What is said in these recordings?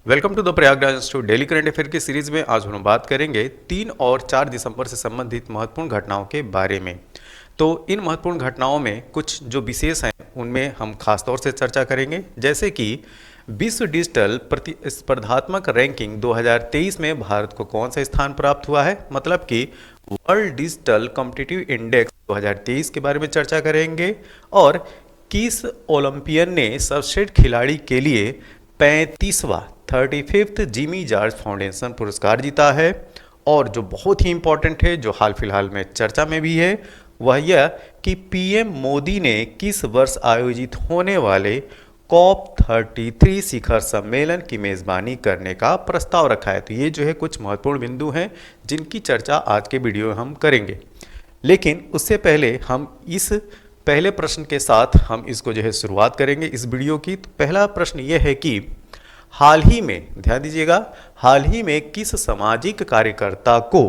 Welcome to the Prayagraj institute daily current affair की series में आज हम बात करेंगे 3 और 4 दिसंबर से संबंधित महत्वपूर्ण घटनाओं के बारे में। तो इन महत्वपूर्ण घटनाओं में कुछ जो विशेष हैं उनमें हम खास तौर से चर्चा करेंगे, जैसे कि विश्व डिजिटल प्रतिस्पर्धात्मक रैंकिंग 2023 में भारत को कौन सा स्थान प्राप्त हुआ है, मतलब कि वर्ल्ड डिजिटल कॉम्पिटिटिव इंडेक्स 2023 के बारे में चर्चा करेंगे। और किस ओलंपियन ने सर्वश्रेष्ठ खिलाड़ी के लिए 35वां 35th जिमी जॉर्ज फाउंडेशन पुरस्कार जीता है। और जो बहुत ही इंपॉर्टेंट है, जो हाल फिलहाल में चर्चा में भी है, वह यह कि पीएम मोदी ने किस वर्ष आयोजित होने वाले COP33 शिखर सम्मेलन की मेज़बानी करने का प्रस्ताव रखा है। तो ये जो है कुछ महत्वपूर्ण बिंदु हैं जिनकी चर्चा आज के वीडियो में हम करेंगे। लेकिन उससे पहले हम इस पहले प्रश्न के साथ हम इसको जो है शुरुआत करेंगे इस वीडियो की। तो पहला प्रश्न ये है कि हाल ही में, ध्यान दीजिएगा, हाल ही में किस सामाजिक कार्यकर्ता को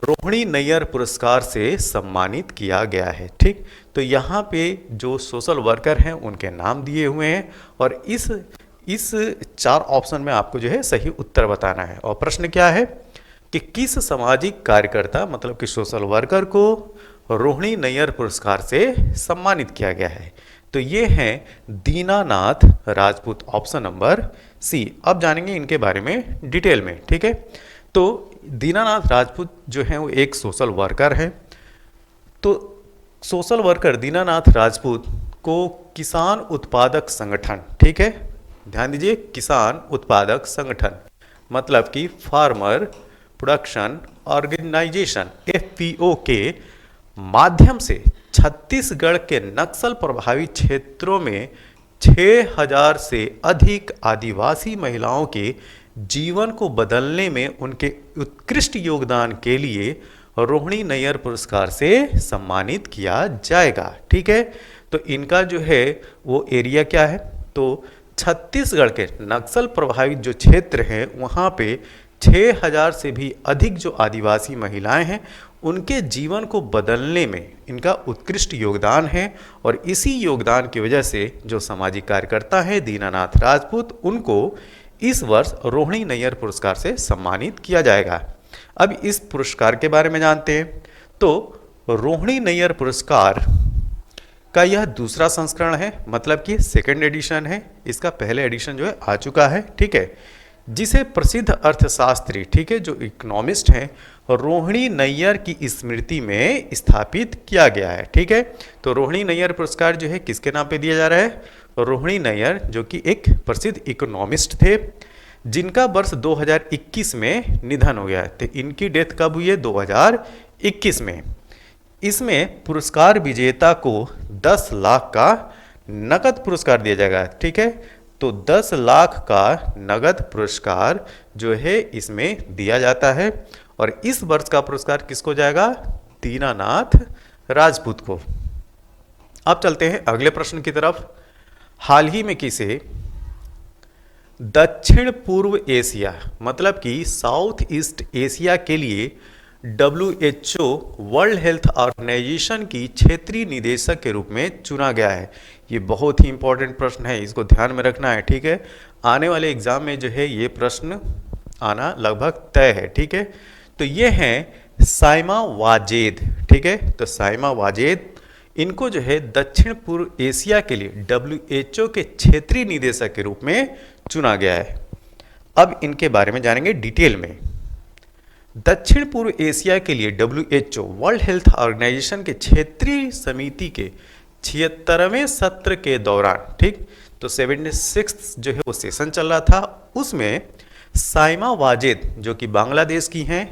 रोहिणी नैयर पुरस्कार से सम्मानित किया गया है। ठीक, तो यहाँ पे जो सोशल वर्कर हैं उनके नाम दिए हुए हैं और इस 4 ऑप्शन में आपको जो है सही उत्तर बताना है। और प्रश्न क्या है कि किस सामाजिक कार्यकर्ता, मतलब कि सोशल वर्कर को रोहिणी नैयर पुरस्कार से सम्मानित किया गया है। तो ये हैं Dinanath Rajput, option number C. अब जानेंगे इनके बारे में डिटेल में। ठीक है, तो दीनानाथ राजपूत जो हैं वो एक सोशल वर्कर हैं। तो सोशल वर्कर दीनानाथ राजपूत को किसान उत्पादक संगठन, ठीक है, ध्यान दीजिए, किसान उत्पादक संगठन मतलब कि फार्मर प्रोडक्शन ऑर्गेनाइजेशन FPO के माध्यम से छत्तीसगढ़ के नक्सल प्रभावित क्षेत्रों में 6000 से अधिक आदिवासी महिलाओं के जीवन को बदलने में उनके उत्कृष्ट योगदान के लिए रोहिणी नैयर पुरस्कार से सम्मानित किया जाएगा। ठीक है, तो इनका जो है वो एरिया क्या है, तो छत्तीसगढ़ के नक्सल प्रभावित जो क्षेत्र हैं वहाँ पे 6000 से भी अधिक जो आदिवासी महिलाएं हैं उनके जीवन को बदलने में इनका उत्कृष्ट योगदान है। और इसी योगदान की वजह से जो सामाजिक कार्यकर्ता हैं दीनानाथ राजपूत, उनको इस वर्ष रोहिणी नैयर पुरस्कार से सम्मानित किया जाएगा। अब इस पुरस्कार के बारे में जानते हैं। तो रोहिणी नैयर पुरस्कार का यह दूसरा संस्करण है, मतलब कि सेकेंड एडिशन है। इसका पहले एडिशन जो है आ चुका है। ठीक है, जिसे प्रसिद्ध अर्थशास्त्री, ठीक है, जो इकोनॉमिस्ट हैं, रोहिणी नैयर की स्मृति में स्थापित किया गया है। ठीक है, तो रोहिणी नैयर पुरस्कार जो है किसके नाम पे दिया जा रहा है, रोहिणी नैयर जो कि एक प्रसिद्ध इकोनॉमिस्ट थे जिनका वर्ष 2021 में निधन हो गया है। तो इनकी डेथ कब हुई है, 2021 में। इसमें पुरस्कार विजेता को 10 लाख का नकद पुरस्कार दिया जाएगा। ठीक है, तो 10 लाख का नगद पुरस्कार जो है इसमें दिया जाता है। और इस वर्ष का पुरस्कार किसको जाएगा, दीनानाथ राजपूत को। अब चलते हैं अगले प्रश्न की तरफ। हाल ही में किसे दक्षिण पूर्व एशिया, मतलब कि साउथ ईस्ट एशिया के लिए WHO वर्ल्ड हेल्थ ऑर्गेनाइजेशन की क्षेत्रीय निदेशक के रूप में चुना गया है। ये बहुत ही इंपॉर्टेंट प्रश्न है, इसको ध्यान में रखना है। ठीक है, आने वाले एग्जाम में जो है ये प्रश्न आना लगभग तय है। ठीक है, तो ये हैं साइमा वाजेद। ठीक है, तो साइमा वाजेद, इनको जो है दक्षिण पूर्व एशिया के लिए WHO के क्षेत्रीय निदेशक के रूप में चुना गया है। अब इनके बारे में जानेंगे डिटेल में। दक्षिण पूर्व एशिया के लिए WHO वर्ल्ड हेल्थ ऑर्गेनाइजेशन के क्षेत्रीय समिति के 76वें सत्र के दौरान, ठीक, तो 76 जो है वो सेशन चल रहा था, उसमें साइमा वाजेद जो कि बांग्लादेश की हैं,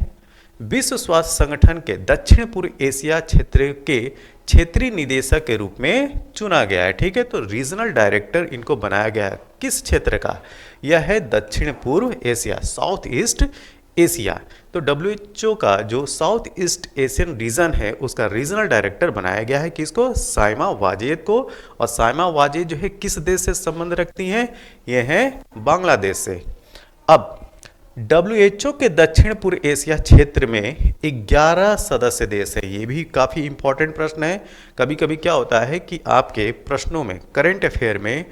विश्व स्वास्थ्य संगठन के दक्षिण पूर्व एशिया क्षेत्र के क्षेत्रीय निदेशक के रूप में चुना गया है। ठीक है, तो रीजनल डायरेक्टर इनको बनाया गया है। किस क्षेत्र का, यह है दक्षिण पूर्व एशिया, साउथ ईस्ट एशिया। तो WHO का जो साउथ ईस्ट एशियन रीजन है उसका रीजनल डायरेक्टर बनाया गया है किसको, साइमा वाजेद को। और साइमा वाजेद जो है किस देश से संबंध रखती हैं, ये हैं बांग्लादेश से। अब WHO के दक्षिण पूर्व एशिया क्षेत्र में 11 सदस्य देश है। ये भी काफ़ी इंपॉर्टेंट प्रश्न है। कभी कभी क्या होता है कि आपके प्रश्नों में, करंट अफेयर में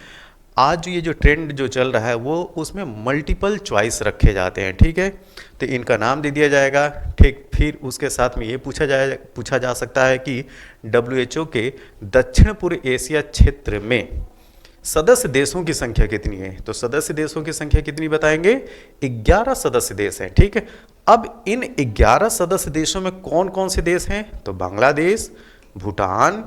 आज जो ये जो ट्रेंड जो चल रहा है वो उसमें मल्टीपल चॉइस रखे जाते हैं, ठीक है। तो इनका नाम दे दिया जाएगा, ठीक। फिर उसके साथ में ये पूछा जा सकता है कि WHO के दक्षिण पूर्व एशिया क्षेत्र में सदस्य देशों की संख्या कितनी है। तो सदस्य देशों की संख्या कितनी बताएंगे, 11 सदस्य देश हैं, ठीक है। अब इन 11 सदस्य देशों में कौन कौन से देश हैं, तो Bangladesh, Bhutan,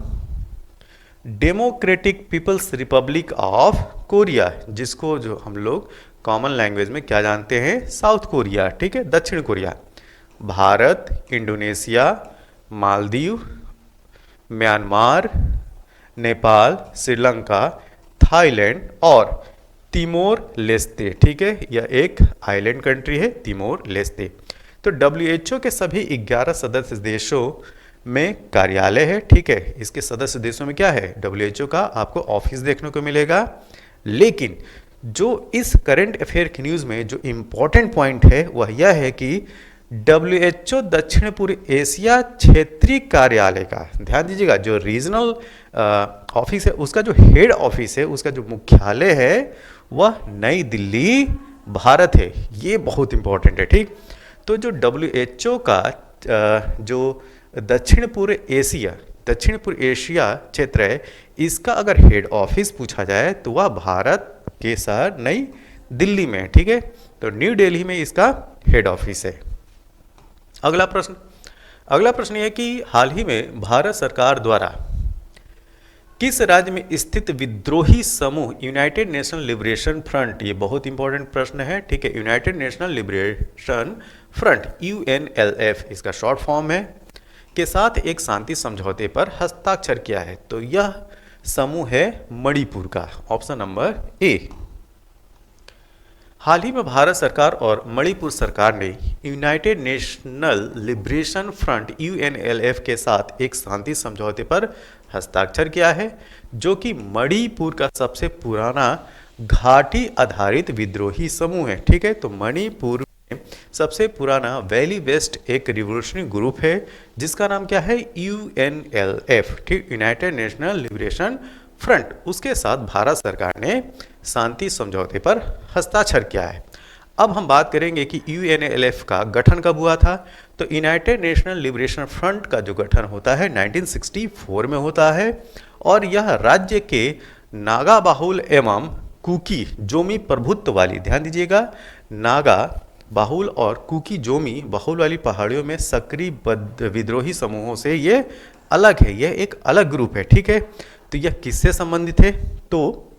democratic people's republic of Korea, जिसको जो हम लोग कॉमन लैंग्वेज में क्या जानते हैं, साउथ कोरिया, ठीक है, दक्षिण Korea, Bharat, Indonesia, Maldives, Myanmar, Nepal, Sri Lanka, Thailand और तिमोर लेस्ते, ठीक है। यह एक आइलैंड कंट्री है, तिमोर लेस्ते। तो WHO के सभी 11 सदस्य देशों में कार्यालय है, ठीक है। इसके सदस्य देशों में क्या है, WHO का आपको ऑफिस देखने को मिलेगा। लेकिन जो इस करंट अफेयर की न्यूज़ में जो इम्पोर्टेंट पॉइंट है वह यह है कि WHO दक्षिण पूर्व एशिया क्षेत्रीय कार्यालय का, ध्यान दीजिएगा, जो रीजनल ऑफिस है उसका जो हेड ऑफिस है, उसका जो मुख्यालय है वह नई दिल्ली, भारत है। ये बहुत इंपॉर्टेंट है, ठीक। तो जो WHO का जो दक्षिण पूर्व एशिया क्षेत्र है, इसका अगर हेड ऑफिस पूछा जाए तो वह भारत के शहर नई दिल्ली में है, ठीक है। तो न्यू दिल्ली में इसका हेड ऑफिस है। अगला प्रश्न यह कि हाल ही में भारत सरकार द्वारा किस राज्य में स्थित विद्रोही समूह यूनाइटेड नेशनल लिबरेशन फ्रंट, ये बहुत इंपॉर्टेंट प्रश्न है, ठीक है, United national liberation front UNLF इसका शॉर्ट फॉर्म है, के साथ एक शांति समझौते पर हस्ताक्षर किया है। तो यह समूह है मणिपुर का, ऑप्शन नंबर ए। हाल ही में भारत सरकार और मणिपुर सरकार ने United national liberation front UNLF के साथ एक शांति समझौते पर हस्ताक्षर किया है, जो कि मणिपुर का सबसे पुराना घाटी आधारित विद्रोही समूह है, ठीक है। तो मणिपुर में सबसे पुराना वैली वेस्ट एक रिवोल्यूशनरी ग्रुप है जिसका नाम क्या है, UNLF, ठीक, यूनाइटेड नेशनल लिबरेशन फ्रंट। उसके साथ भारत सरकार ने शांति समझौते पर हस्ताक्षर किया है। अब हम बात करेंगे कि UNLF का गठन कब हुआ था। तो यूनाइटेड नेशनल लिबरेशन फ्रंट का जो गठन होता है 1964 में होता है, और यह राज्य के नागा बाहुल एवं कुकी जोमी प्रभुत्व वाली, ध्यान दीजिएगा, नागा बाहुल और कुकी जोमी बाहुल वाली पहाड़ियों में सक्रिय विद्रोही समूहों से ये अलग है, यह एक अलग ग्रुप है, ठीक है। तो यह किससे संबंधित है, तो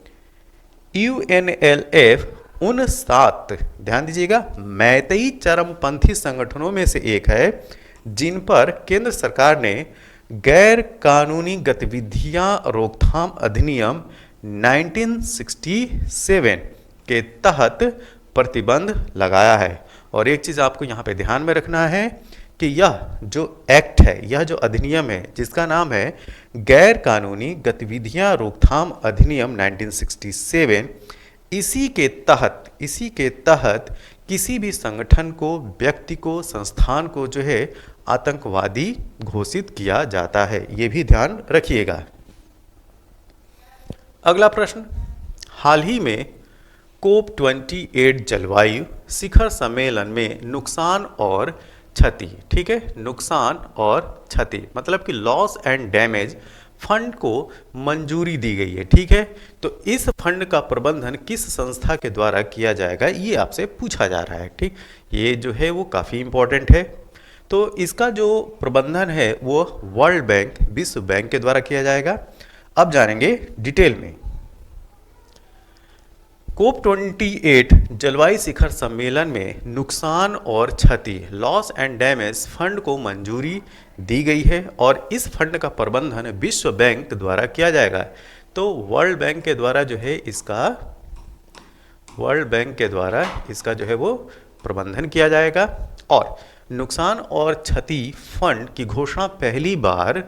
UNLF उन 7, ध्यान दीजिएगा, मैतेई चरमपंथी संगठनों में से एक है जिन पर केंद्र सरकार ने गैर कानूनी गतिविधियां रोकथाम अधिनियम 1967 के तहत प्रतिबंध लगाया है। और एक चीज़ आपको यहाँ पे ध्यान में रखना है कि यह जो एक्ट है, यह जो अधिनियम है जिसका नाम है गैर कानूनी गतिविधियां रोकथाम अधिनियम 1967, इसी के तहत किसी भी संगठन को, व्यक्ति को, संस्थान को जो है आतंकवादी घोषित किया जाता है, ये भी ध्यान रखिएगा। अगला प्रश्न, हाल ही में COP28 जलवायु शिखर सम्मेलन में नुकसान और क्षति, ठीक है, नुकसान और क्षति मतलब कि लॉस एंड डैमेज फंड को मंजूरी दी गई है, ठीक है। तो इस फंड का प्रबंधन किस संस्था के द्वारा किया जाएगा, ये आपसे पूछा जा रहा है, ठीक। ये जो है वो काफ़ी इंपॉर्टेंट है। तो इसका जो प्रबंधन है वो वर्ल्ड बैंक, विश्व बैंक के द्वारा किया जाएगा। अब जानेंगे डिटेल में। COP28 जलवायु शिखर सम्मेलन में नुकसान और क्षति, लॉस एंड डैमेज फंड को मंजूरी दी गई है, और इस फंड का प्रबंधन विश्व बैंक द्वारा किया जाएगा। तो वर्ल्ड बैंक के द्वारा जो है इसका जो है वो प्रबंधन किया जाएगा। और नुकसान और क्षति फंड की घोषणा पहली बार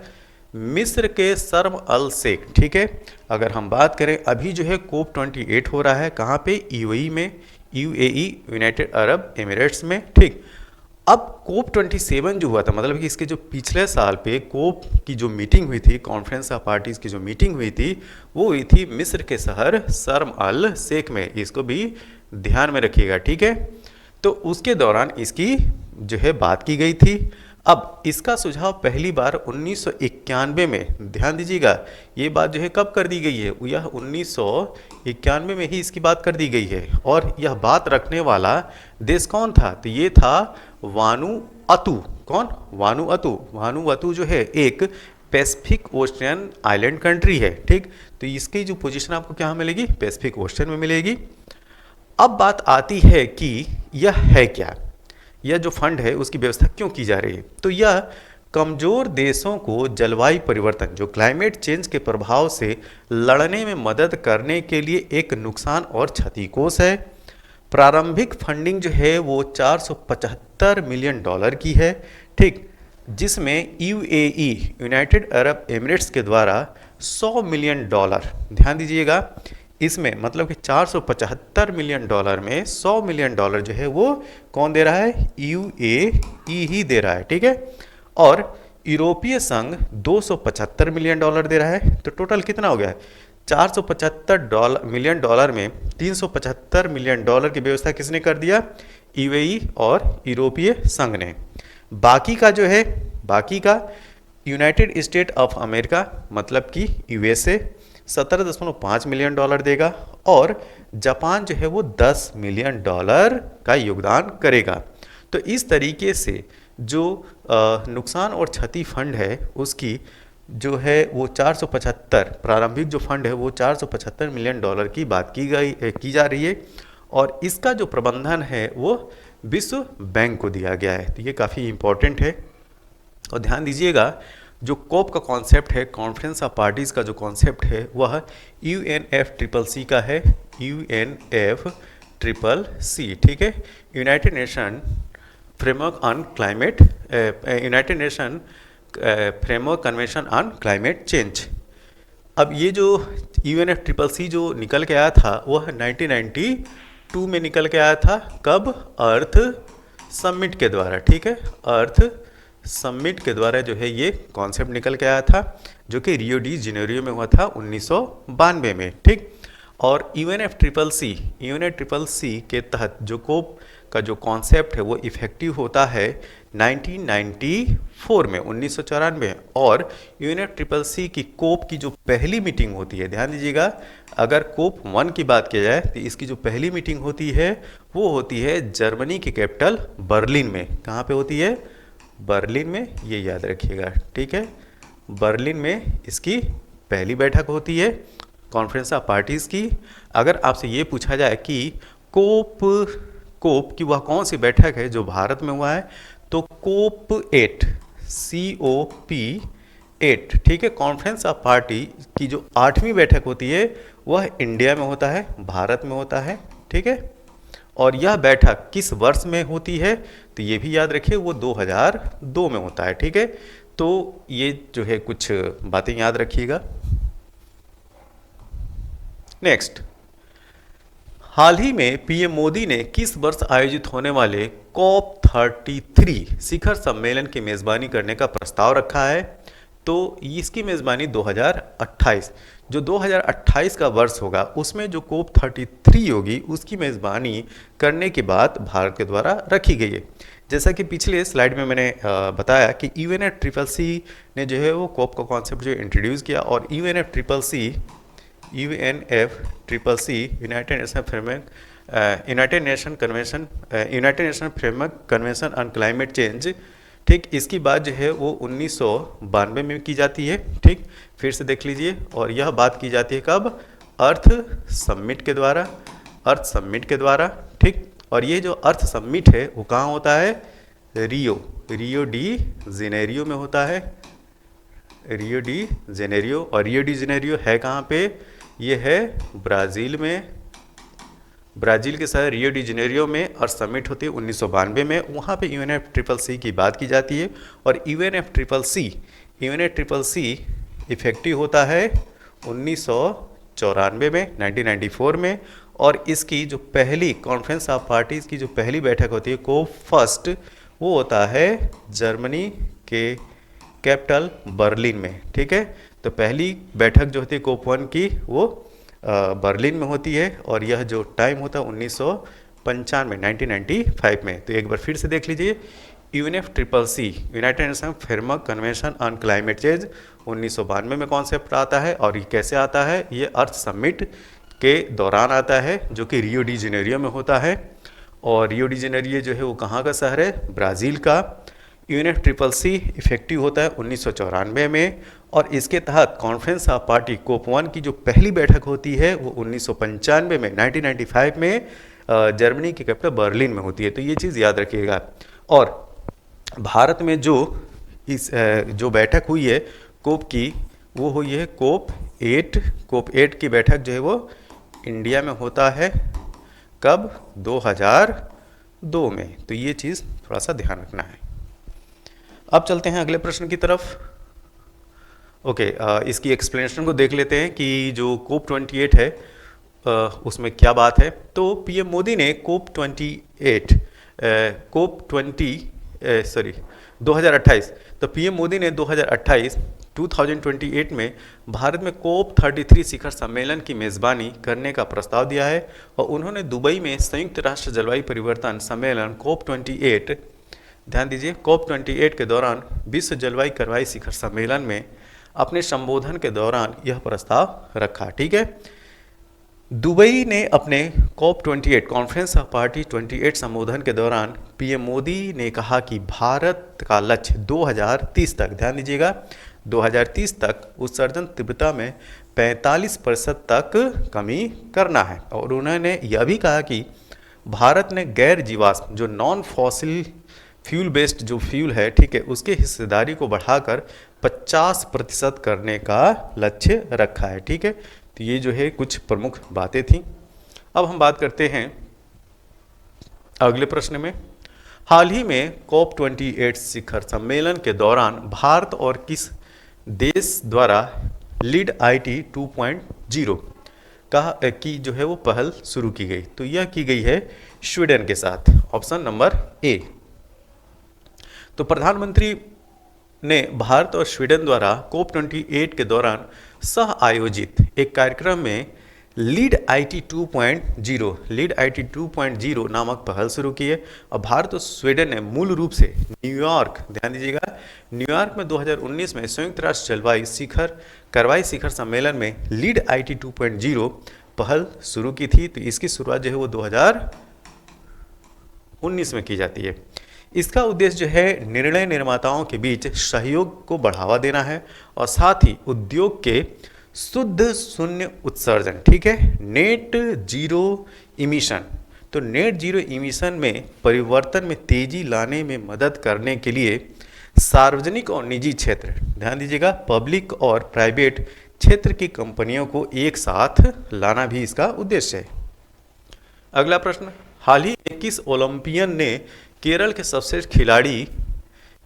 मिस्र के शर्म अल शेख, ठीक है। अगर हम बात करें, अभी जो है COP28 हो रहा है कहाँ पे, UAE में, UAE यूनाइटेड अरब एमिरेट्स में, ठीक। अब कोप 27 जो हुआ था, मतलब कि इसके जो पिछले साल पे कोप की जो मीटिंग हुई थी, कॉन्फ्रेंस ऑफ पार्टीज की जो मीटिंग हुई थी, वो हुई थी मिस्र के शहर शर्म अल शेख में। इसको भी ध्यान में रखिएगा, ठीक है। तो उसके दौरान इसकी जो है बात की गई थी। अब इसका सुझाव पहली बार 1991 में, ध्यान दीजिएगा, ये बात जो है कब कर दी गई है, यह 1991 में ही इसकी बात कर दी गई है। और यह बात रखने वाला देश कौन था, तो ये था वानुअतु। कौन? वानुअतु। वानुअतु जो है एक पैसिफिक ओशियन आइलैंड कंट्री है, ठीक। तो इसकी जो पोजीशन आपको क्या मिलेगी, पैसिफिक ओशियन में मिलेगी। अब बात आती है कि यह है क्या, यह जो फंड है उसकी व्यवस्था क्यों की जा रही है। तो यह कमजोर देशों को जलवायु परिवर्तन, जो क्लाइमेट चेंज के प्रभाव से लड़ने में मदद करने के लिए एक नुकसान और क्षति कोष है। प्रारंभिक फंडिंग जो है वो 475 मिलियन डॉलर की है, ठीक, जिसमें यूएई, यूनाइटेड अरब एमिरेट्स के द्वारा 100 मिलियन डॉलर, ध्यान दीजिएगा, इसमें मतलब कि 475 मिलियन डॉलर में 100 मिलियन डॉलर जो है वो कौन दे रहा है, यूएई ही दे रहा है, ठीक है। और यूरोपीय संघ 275 मिलियन डॉलर दे रहा है। तो टोटल कितना हो गया, 475 मिलियन डॉलर में 375 मिलियन डॉलर की व्यवस्था किसने कर दिया, यूएई और यूरोपीय संघ ने। बाकी का जो है, बाकी का यूनाइटेड स्टेट ऑफ अमेरिका मतलब कि यूएसए 17.5 मिलियन डॉलर देगा और जापान जो है वो 10 मिलियन डॉलर का योगदान करेगा। तो इस तरीके से जो नुकसान और क्षति फंड है उसकी जो है वो 475, प्रारंभिक जो फंड है वो 475 मिलियन डॉलर की बात की जा रही है। और इसका जो प्रबंधन है वो विश्व बैंक को दिया गया है। तो ये काफ़ी इम्पोर्टेंट है। और ध्यान दीजिएगा, जो कोप का कॉन्सेप्ट है, कॉन्फ्रेंस ऑफ पार्टीज़ का जो कॉन्सेप्ट है वह UNFCCC का है, UNFCCC, ठीक है, United nation framework on climate, United nation framework convention on climate change. अब ये जो UNFCCC जो निकल के आया था वह 1992 में निकल के आया था। कब? अर्थ समिट के द्वारा, ठीक है, अर्थ समिट के द्वारा जो है ये कॉन्सेप्ट निकल के आया था, जो कि रियो डी जेनेरियो में हुआ था 1992 में, ठीक। और UNFCCC के तहत जो कोप का जो कॉन्सेप्ट है वो इफेक्टिव होता है 1994 में, 1994। और UNFCCC की कोप की जो पहली मीटिंग होती है, ध्यान दीजिएगा, अगर कोप 1 की बात की जाए तो इसकी जो पहली मीटिंग होती है वो होती है जर्मनी की कैपिटल बर्लिन में। कहाँ पे होती है? बर्लिन में, ये याद रखिएगा, ठीक है, बर्लिन में इसकी पहली बैठक होती है कॉन्फ्रेंस ऑफ पार्टीज़ की। अगर आपसे ये पूछा जाए कि कोप की वह कौन सी बैठक है जो भारत में हुआ है, तो कोप 8, COP8, ठीक है, कॉन्फ्रेंस ऑफ पार्टी की जो 8वीं बैठक होती है वह इंडिया में होता है, भारत में होता है, ठीक है। और यह बैठक किस वर्ष में होती है, तो ये भी याद रखिए वो 2002 में होता है, ठीक है। तो ये जो है कुछ बातें याद रखिएगा। नेक्स्ट, हाल ही में पीएम मोदी ने किस वर्ष आयोजित होने वाले COP33 शिखर सम्मेलन की मेज़बानी करने का प्रस्ताव रखा है, तो इसकी मेज़बानी 2028, जो 2028 का वर्ष होगा उसमें जो COP33 होगी उसकी मेज़बानी करने की बात भारत के द्वारा रखी गई है। जैसा कि पिछले स्लाइड में मैंने बताया कि UNFCCC ने जो है वो कोप का कॉन्सेप्ट जो इंट्रोड्यूस किया, और UNFCCC United nation framework convention on climate change, ठीक, इसकी बात जो है वो 1992 में की जाती है, ठीक, फिर से देख लीजिए। और यह बात की जाती है कब? अर्थ समिट के द्वारा, अर्थ समिट के द्वारा, ठीक। और ये जो अर्थ समिट है वो कहाँ होता है? रियो डी जेनेरियो में होता है, रियो डी जेनेरियो। और रियो डी जेनेरियो है कहाँ पे? ये है ब्राज़ील में, ब्राज़ील के शहर रियो डी जेनेरियो में अर्थ समिट होती है 1992 में। वहाँ पे UNFCCC की बात की जाती है। और UNFCCC इफेक्टिव होता है 1994 में, 1994 में। और इसकी जो पहली कॉन्फ्रेंस ऑफ पार्टीज़ की जो पहली बैठक होती है COP1, वो होता है जर्मनी के कैपिटल बर्लिन में। ठीक है, तो पहली बैठक जो होती है कोप 1 की वो बर्लिन में होती है और यह जो टाइम होता है 1995 में। तो एक बार फिर से देख लीजिए, UNFCCC United nation framework convention on climate change 1992 में कॉन्सेप्ट आता है और ये कैसे आता है, ये अर्थ समिट के दौरान आता है जो कि रियो डी जेनेरियो में होता है। और रियो डी जेनेरियो जो है वो कहाँ का शहर है, ब्राज़ील का। UNFCCC इफेक्टिव होता है 1994 में और इसके तहत कॉन्फ्रेंस ऑफ पार्टी कोप 1 की जो पहली बैठक होती है वो 1995 में 1995 में जर्मनी के कैपिटल बर्लिन में होती है। तो ये चीज़ याद रखिएगा। और भारत में जो इस जो बैठक हुई है कोप की, वो हुई है कोप 8। कोप 8 की बैठक जो है वो इंडिया में होता है, कब, 2002 में। तो ये चीज़ थोड़ा सा ध्यान रखना है। अब चलते हैं अगले प्रश्न की तरफ। ओके, इसकी एक्सप्लेनेशन को देख लेते हैं कि जो कोप 28 है उसमें क्या बात है। तो पीएम मोदी ने कोप 2028 तो पीएम मोदी ने 2028 में भारत में कोप 33 शिखर सम्मेलन की मेज़बानी करने का प्रस्ताव दिया है और उन्होंने दुबई में संयुक्त राष्ट्र जलवायु परिवर्तन सम्मेलन कोप 28, ध्यान दीजिए, कोप 28 के दौरान विश्व जलवायु कार्रवाई शिखर सम्मेलन में अपने संबोधन के दौरान यह प्रस्ताव रखा। ठीक है, दुबई ने अपने कोप 28 कॉन्फ्रेंस ऑफ पार्टी 28 संबोधन के दौरान पीएम मोदी ने कहा कि भारत का लक्ष्य 2030 तक, ध्यान दीजिएगा, 2030 तक उत्सर्जन तीव्रता में 45% तक कमी करना है। और उन्होंने यह भी कहा कि भारत ने गैर जीवाश्म जो नॉन फॉसिल फ्यूल बेस्ड जो फ्यूल है, ठीक है, उसके हिस्सेदारी को बढ़ाकर 50% करने का लक्ष्य रखा है। ठीक है, तो ये जो है कुछ प्रमुख बातें थी। अब हम बात करते हैं अगले प्रश्न में। हाल ही में कोप 28 शिखर सम्मेलन के दौरान भारत और किस देश द्वारा लीड IT 2.0 की जो है वो पहल शुरू की गई? तो यह की गई है स्वीडन के साथ, ऑप्शन नंबर ए। तो प्रधानमंत्री ने भारत और स्वीडन द्वारा कोप 28 के दौरान सह आयोजित एक कार्यक्रम में लीड IT 2.0 नामक पहल शुरू की है। और भारत और स्वीडन ने मूल रूप से न्यूयॉर्क, ध्यान दीजिएगा, न्यूयॉर्क में 2019 में संयुक्त राष्ट्र जलवायु कार्रवाई शिखर सम्मेलन में लीड IT 2.0 पहल शुरू की थी। तो इसकी शुरुआत जो है वो 2019 में की जाती है। इसका उद्देश्य जो है निर्णय निर्माताओं के बीच सहयोग को बढ़ावा देना है और साथ ही उद्योग के शुद्ध शून्य उत्सर्जन, ठीक है, नेट जीरो इमिशन। तो नेट जीरो इमिशन में परिवर्तन में तेजी लाने में मदद करने के लिए सार्वजनिक और निजी क्षेत्र, ध्यान दीजिएगा, पब्लिक और प्राइवेट क्षेत्र की कंपनियों को एक साथ लाना भी इसका उद्देश्य है। अगला प्रश्न, हाल ही में किस ओलंपियन ने केरल के सर्वश्रेष्ठ खिलाड़ी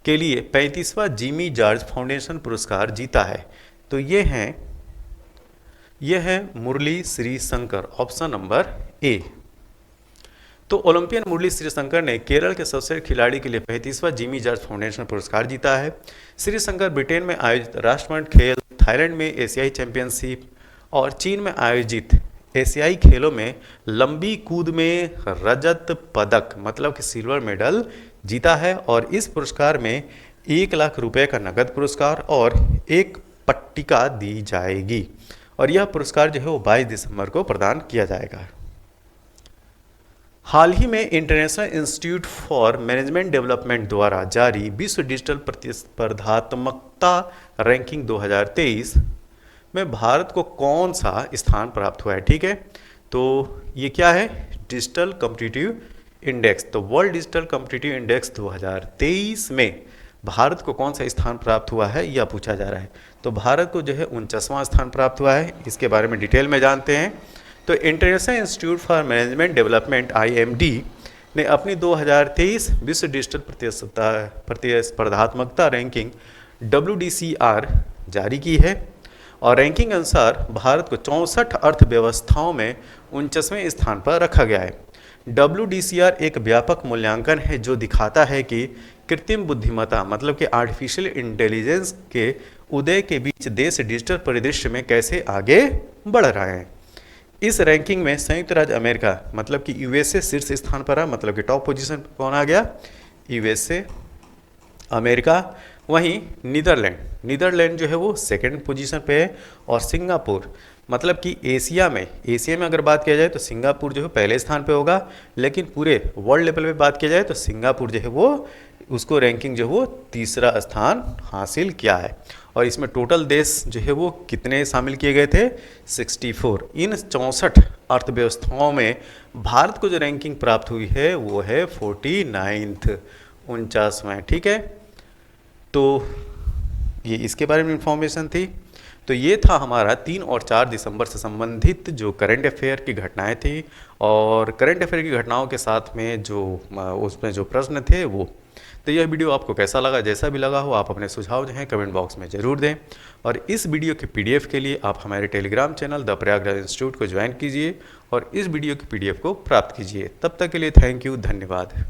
के लिए 35वां जिमी जॉर्ज फाउंडेशन पुरस्कार जीता है? तो ये है मुरली श्रीशंकर, ऑप्शन नंबर ए। तो ओलंपियन मुरली श्रीशंकर ने केरल के सर्वश्रेष्ठ खिलाड़ी के लिए 35वां जिमी जॉर्ज फाउंडेशन पुरस्कार जीता है। श्रीशंकर ब्रिटेन में आयोजित राष्ट्रमंडल खेल, थाईलैंड में एशियाई चैंपियनशिप और चीन में आयोजित एशियाई खेलों में लंबी कूद में रजत पदक, मतलब कि सिल्वर मेडल जीता है। और इस पुरस्कार में 1 लाख रुपए का नकद पुरस्कार और एक पट्टिका दी जाएगी और यह पुरस्कार जो है वो 22 दिसंबर को प्रदान किया जाएगा। हाल ही में international institute for management development द्वारा जारी विश्व डिजिटल प्रतिस्पर्धात्मकता रैंकिंग 2023 में भारत को कौन सा स्थान प्राप्त हुआ है? ठीक है, तो ये क्या है, डिजिटल कॉम्पिटिटिव इंडेक्स। तो वर्ल्ड डिजिटल कॉम्पिटिटिव इंडेक्स 2023 में भारत को कौन सा स्थान प्राप्त हुआ है, यह पूछा जा रहा है। तो भारत को जो है 49वां स्थान प्राप्त हुआ है। इसके बारे में डिटेल में जानते हैं। तो international institute for management development IMD ने अपनी 2023 विश्व डिजिटल प्रतिस्पर्धात्मकता रैंकिंग WDCR जारी की है और रैंकिंग अनुसार भारत को 64 अर्थव्यवस्थाओं में 49वें स्थान पर रखा गया है। WDCR एक व्यापक मूल्यांकन है जो दिखाता है कि कृत्रिम बुद्धिमत्ता मतलब कि आर्टिफिशियल इंटेलिजेंस के उदय के बीच देश डिजिटल परिदृश्य में कैसे आगे बढ़ रहे हैं। इस रैंकिंग में संयुक्त राज्य अमेरिका मतलब कि यूएसए शीर्ष स्थान पर है, मतलब कि टॉप पोजीशन पर कौन आ गया, यूएसए, अमेरिका। वहीं नीदरलैंड जो है वो सेकंड पोजीशन पे है, और सिंगापुर मतलब कि एशिया में अगर बात किया जाए तो सिंगापुर जो है पहले स्थान पे होगा, लेकिन पूरे वर्ल्ड लेवल पे बात किया जाए तो सिंगापुर जो है वो उसको रैंकिंग जो है वो तीसरा स्थान हासिल किया है। और इसमें टोटल देश जो है वो कितने शामिल किए गए थे, 64। इन 64 अर्थव्यवस्थाओं में भारत को जो रैंकिंग प्राप्त हुई है वो है 49th, 49वां। ठीक है, तो ये इसके बारे में इंफॉर्मेशन थी। तो ये था हमारा 3 और 4 दिसंबर से संबंधित जो करंट अफेयर की घटनाएं थी, और करंट अफेयर की घटनाओं के साथ में जो उसमें जो प्रश्न थे वो। तो यह वीडियो आपको कैसा लगा, जैसा भी लगा हो आप अपने सुझाव जो हैं कमेंट बॉक्स में ज़रूर दें। और इस वीडियो के PDF के लिए आप हमारे Telegram channel the Prayagraj institute को ज्वाइन कीजिए और इस वीडियो की PDF को प्राप्त कीजिए। तब तक के लिए थैंक यू, धन्यवाद।